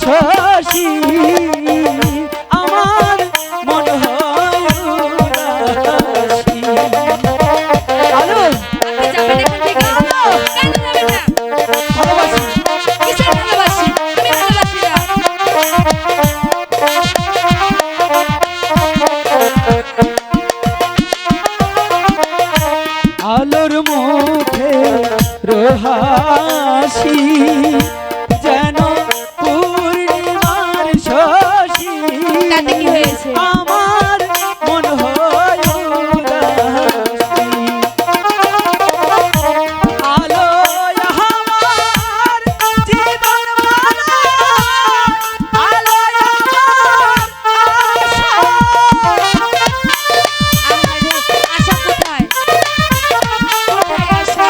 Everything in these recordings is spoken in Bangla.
শশী আমার মন হয় উদাসী। আলো আপনি যাবেন এখান থেকে? কেন যাবেন না? ভালোবাসি। কিসের ভালোবাসি? আমি ভালোবাসি না। আলোর মুখে রহাসি যেন পূর্ণিমার শশী তাতে কি হয়েছে? আমার মন হয় উদাসী। আলো আমার জীবন মালা, আলো আমার আশা। আহারে, আশা কোথায়? কোথায় আশা?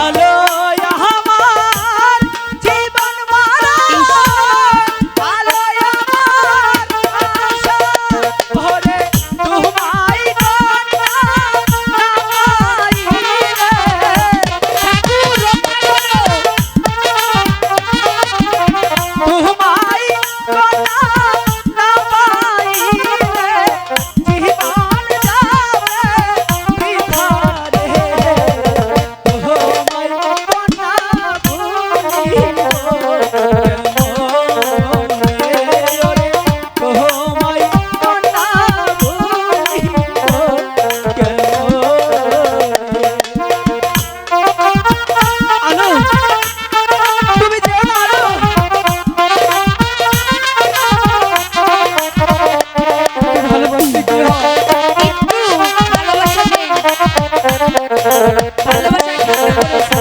আলো আমার জীবন মালা, আলো আমার আশা। ওরে তোমায় কন্যা নামাইলে, ঠাকুর রক্ষা করো। তোমায় কন্যা নামাইলে জীবন যাবে বৃথা রে। তোমায় কন্যা ভুলিব কেমনে ওরে, তোমায় কন্যা ভুলিব কেমনে। আলো তুমি যে আলো ভালোবাসতে কি হয়? একটু ভালোবাসা নেই। ভালোবাসা কি করে বলেছে?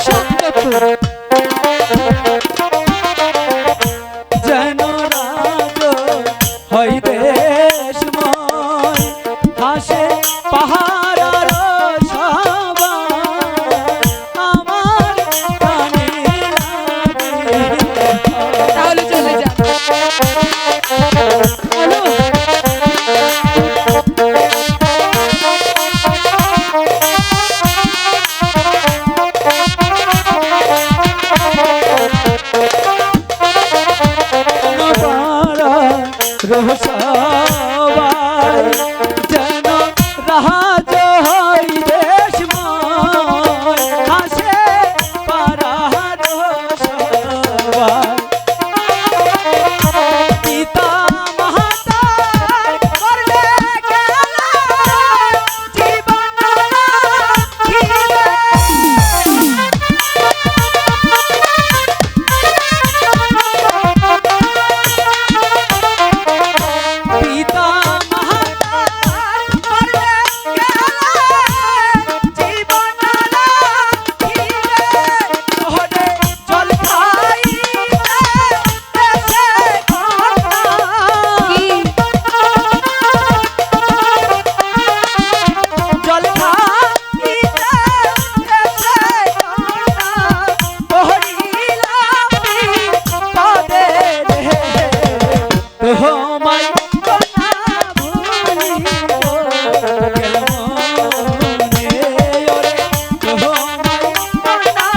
সত্য তো। যেন রাজ হয় দেশময়, হাসে পাহাড় আর সবাই, আমার প্রাণে লাগে। তাহলে চলে যান। আলো রহস্যবাই যেন রাজ হয় দেশময়, হাসে পারার সবাই। পিতা মাতার করলে গেলা জীবন রাখিবে। পিতা মাতার করলে গেলা জীবন রাখিবে। ওরে জল খাইতে এসে কন্যা, কি? জল খাইতে এসে কন্যা, পহরিলাম বিপদে রে। তোমায় কন্যা ভুলিব কেমনে ওরে, তোমায় কন্যা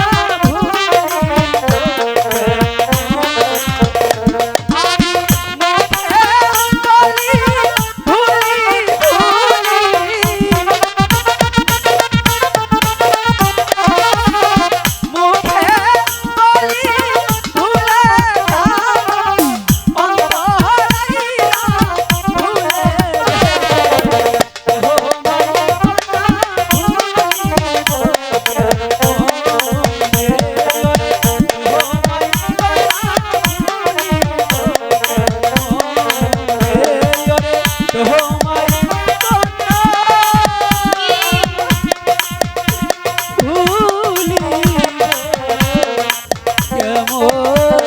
ভুলিব কেমন